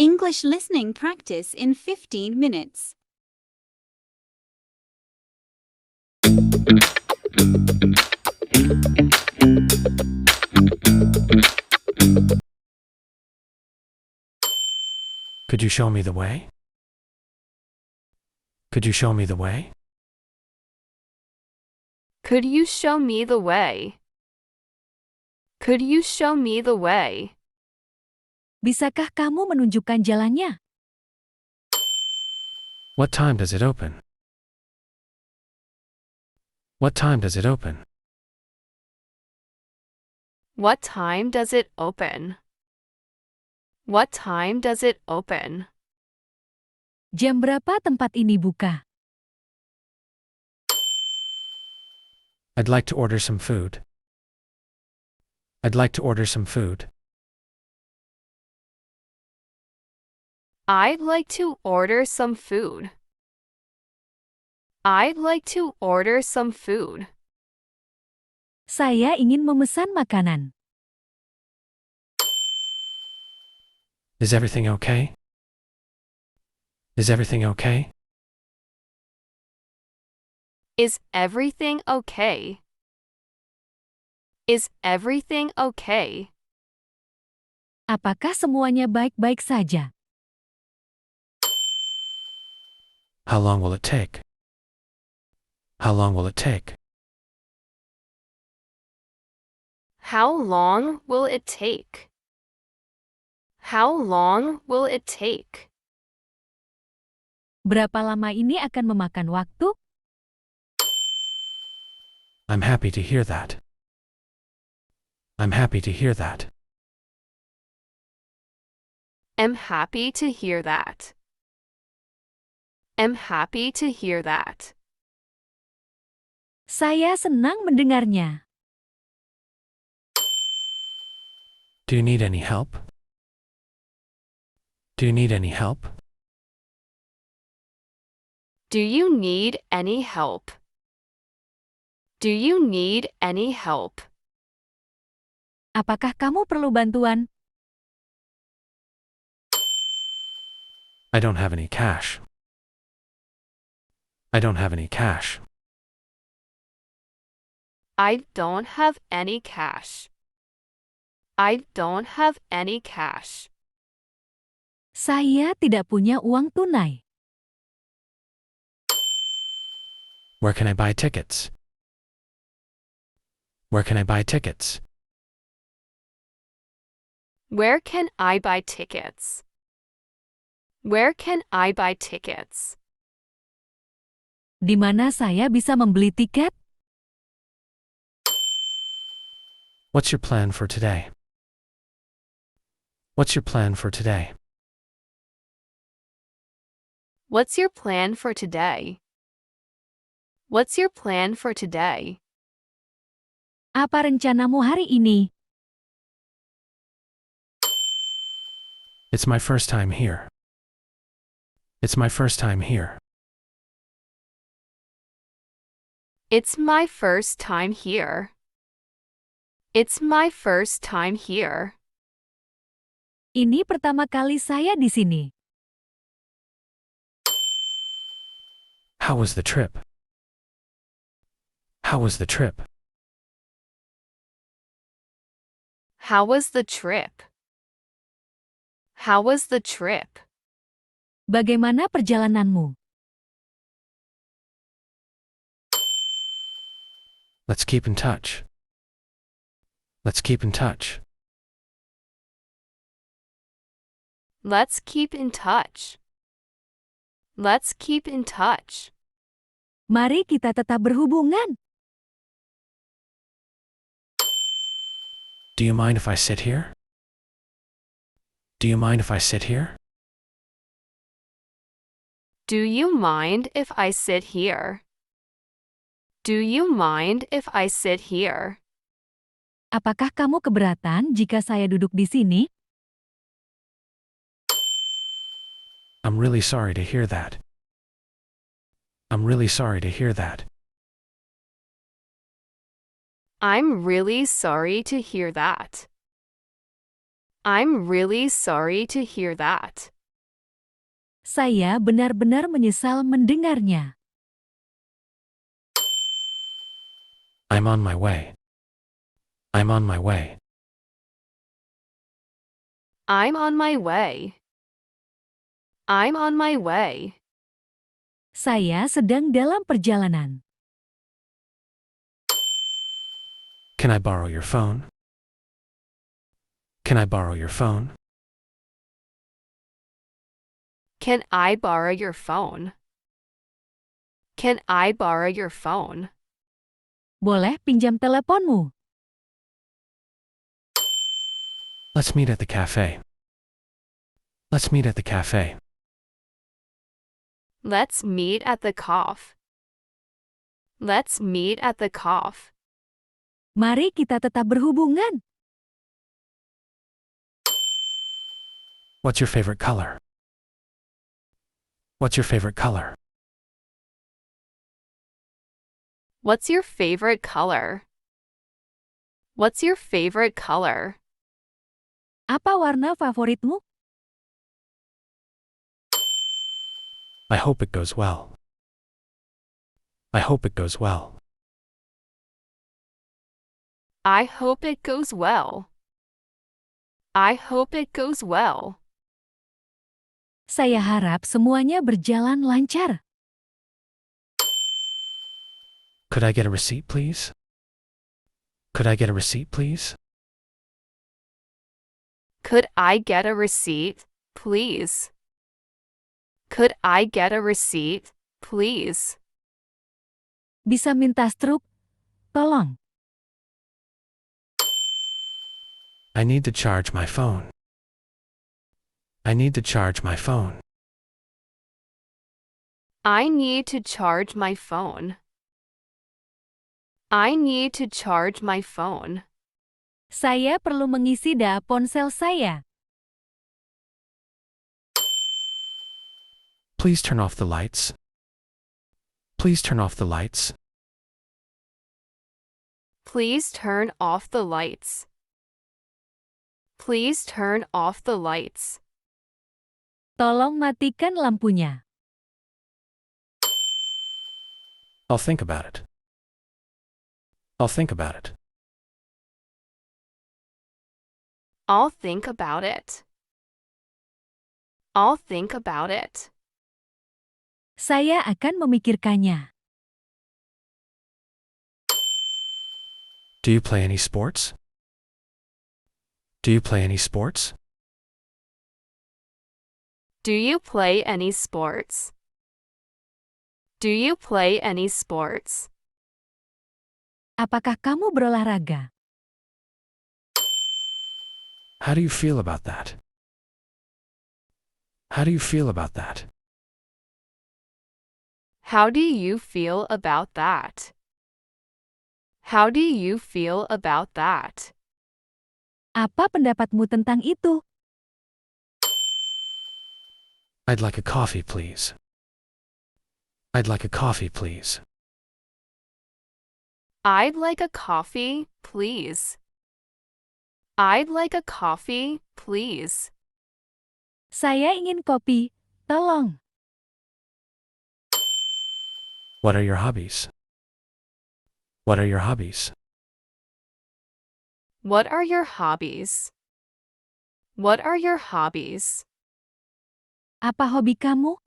English listening practice in 15 minutes. Could you show me the way? Could you show me the way? Could you show me the way? Could you show me the way? Bisakah kamu menunjukkan jalannya? What time does it open? What time does it open? What time does it open? What time does it open? Jam berapa tempat ini buka? I'd like to order some food. I'd like to order some food. I'd like to order some food. I'd like to order some food. Saya ingin memesan makanan. Is everything okay? Is everything okay? Is everything okay? Is everything okay? Apakah semuanya baik-baik saja? How long will it take? How long will it take? How long will it take? How long will it take? Berapa lama ini akan memakan waktu? I'm happy to hear that. I'm happy to hear that. I'm happy to hear that. I'm happy to hear that. Saya senang mendengarnya. Do you need any help? Do you need any help? Do you need any help? Do you need any help? Apakah kamu perlu bantuan? I don't have any cash. I don't have any cash. I don't have any cash. I don't have any cash. Saya tidak punya uang tunai. Where can I buy tickets? Where can I buy tickets? Where can I buy tickets? Where can I buy tickets? Di mana saya bisa membeli tiket? What's your plan for today? What's your plan for today? What's your plan for today? What's your plan for today? Apa rencanamu hari ini? It's my first time here. It's my first time here. It's my first time here. It's my first time here. Ini pertama kali saya di sini. How was the trip? How was the trip? How was the trip? How was the trip? Bagaimana perjalananmu? Let's keep in touch. Let's keep in touch. Let's keep in touch. Let's keep in touch. Mari kita tetap berhubungan. Do you mind if I sit here? Do you mind if I sit here? Do you mind if I sit here? Do you mind if I sit here? Apakah kamu keberatan jika saya duduk di sini? I'm really sorry to hear that. I'm really sorry to hear that. I'm really sorry to hear that. I'm really sorry to hear that. Saya benar-benar menyesal mendengarnya. I'm on my way. I'm on my way. I'm on my way. I'm on my way. Saya sedang dalam perjalanan. Can I borrow your phone? Can I borrow your phone? Can I borrow your phone? Can I borrow your phone? Boleh pinjam teleponmu? Let's meet at the cafe. Let's meet at the cafe. Let's meet at the cough. Let's meet at the cough. Mari kita tetap berhubungan. What's your favorite color? What's your favorite color? What's your favorite color? What's your favorite color? Apa warna favoritmu? I hope it goes well. I hope it goes well. I hope it goes well. I hope it goes well. Saya harap semuanya berjalan lancar. Could I get a receipt, please? Could I get a receipt, please? Could I get a receipt, please? Could I get a receipt, please? Bisa minta struk? Tolong. I need to charge my phone. I need to charge my phone. I need to charge my phone. I need to charge my phone. Saya perlu mengisi data ponsel saya. Please turn off the lights. Please turn off the lights. Please turn off the lights. Please turn off the lights. Tolong matikan lampunya. I'll think about it. I'll think about it. I'll think about it. I'll think about it. Saya akan memikirkannya. Do you play any sports? Do you play any sports? Do you play any sports? Do you play any sports? Apakah kamu berolahraga? How do you feel about that? How do you feel about that? How do you feel about that? How do you feel about that? Apa pendapatmu tentang itu? I'd like a coffee, please. I'd like a coffee, please. I'd like a coffee, please. I'd like a coffee, please. Saya ingin kopi, tolong. What are your hobbies? What are your hobbies? What are your hobbies? What are your hobbies? Apa hobi kamu?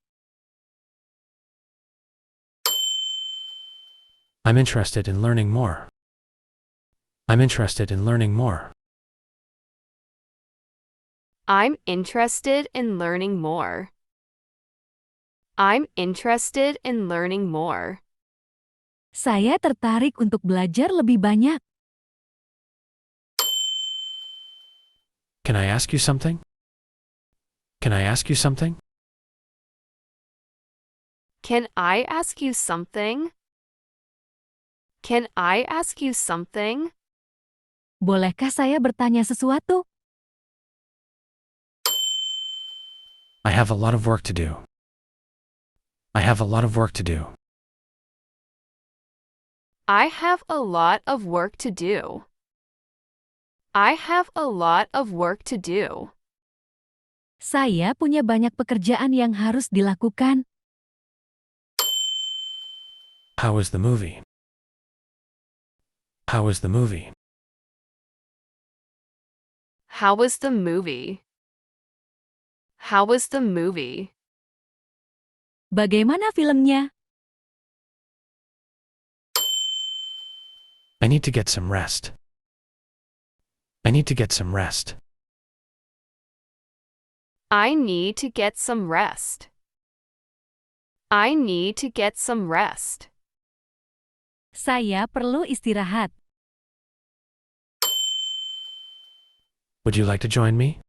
I'm interested in learning more. I'm interested in learning more. I'm interested in learning more. I'm interested in learning more. Saya tertarik untuk belajar lebih banyak. Can I ask you something? Can I ask you something? Can I ask you something? Can I ask you something? Bolehkah saya bertanya sesuatu? I have a lot of work to do. I have a lot of work to do. I have a lot of work to do. I have a lot of work to do. Saya punya banyak pekerjaan yang harus dilakukan. How was the movie? How was the movie? How was the movie? How was the movie? Bagaimana filmnya? I need to get some rest. I need to get some rest. I need to get some rest. I need to get some rest. Saya perlu istirahat. Would you like to join me?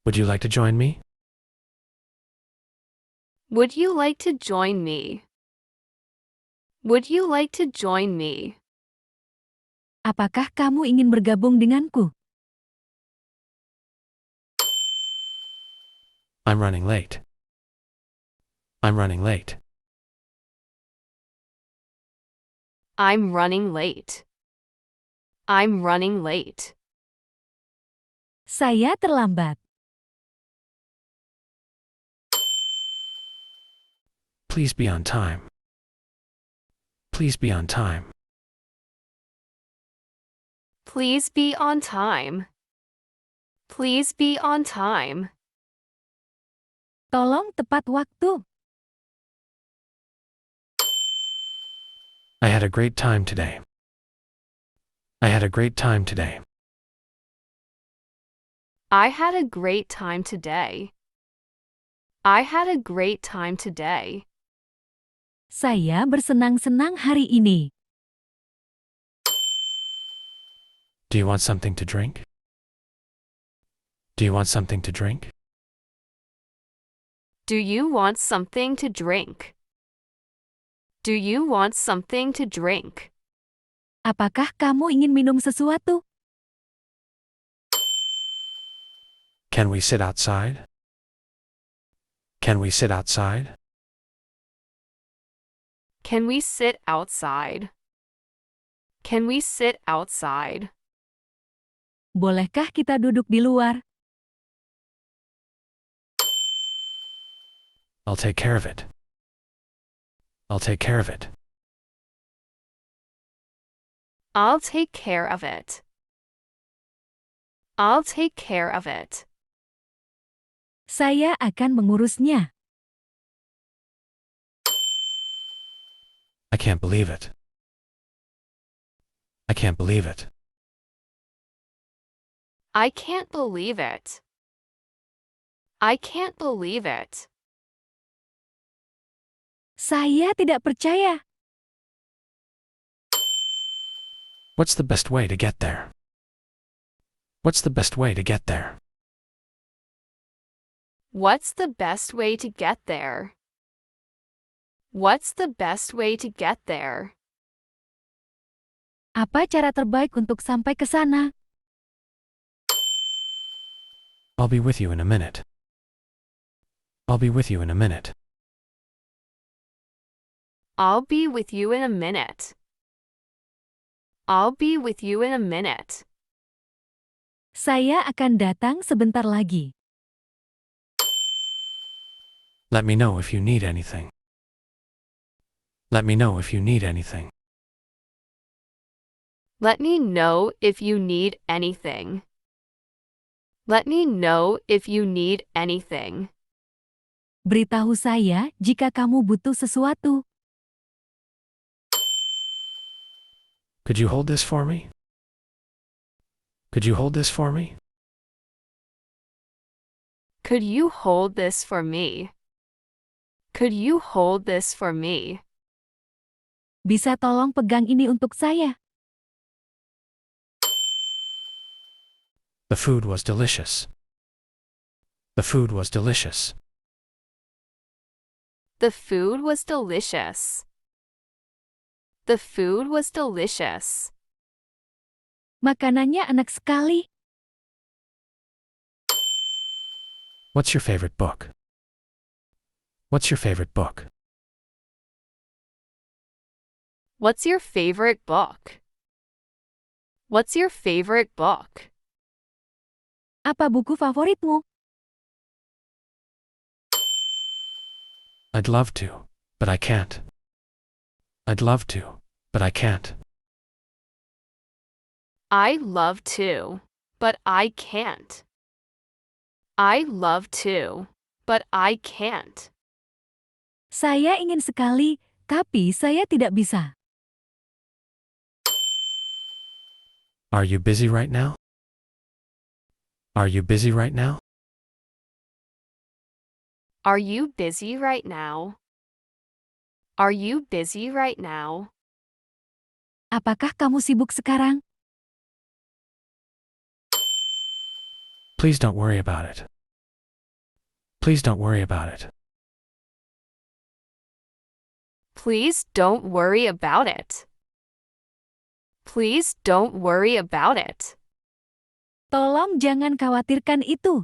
Would you like to join me? Would you like to join me? Would you like to join me? Apakah kamu ingin bergabung denganku? I'm running late. I'm running late. I'm running late. I'm running late. Saya terlambat. Please be on time. Please be on time. Please be on time. Please be on time. Tolong tepat waktu. I had a great time today. I had a great time today. I had a great time today. I had a great time today. Saya bersenang-senang hari ini. Do you want something to drink? Do you want something to drink? Do you want something to drink? Do you want something to drink? Apakah kamu ingin minum sesuatu? Can we sit outside? Can we sit outside? Can we sit outside? Can we sit outside? Bolehkah kita duduk di luar? I'll take care of it. I'll take care of it. I'll take care of it. I'll take care of it. Saya akan mengurusnya. I can't believe it. I can't believe it. I can't believe it. I can't believe it. Saya tidak percaya. What's the best way to get there? What's the best way to get there? What's the best way to get there? What's the best way to get there? Apa cara terbaik untuk sampai ke sana? I'll be with you in a minute. I'll be with you in a minute. I'll be with you in a minute. I'll be with you in a minute. Saya akan datang sebentar lagi. Let me know if you need anything. Let me know if you need anything. Let me know if you need anything. Let me know if you need anything. Beritahu saya jika kamu butuh sesuatu. Could you hold this for me? Could you hold this for me? Could you hold this for me? Could you hold this for me? Bisa tolong pegang ini untuk saya? The food was delicious. The food was delicious. The food was delicious. The food was delicious. Makanannya enak sekali. What's your favorite book? What's your favorite book? What's your favorite book? What's your favorite book? Apa buku favoritmu? I'd love to, but I can't. I'd love to, but I can't. I love to, but I can't. I love to, but I can't. Saya ingin sekali, tapi saya tidak bisa. Are you busy right now? Are you busy right now? Are you busy right now? Are you busy right now? Apakah kamu sibuk sekarang? Please don't worry about it. Please don't worry about it. Please don't worry about it. Please don't worry about it. Tolong jangan khawatirkan itu.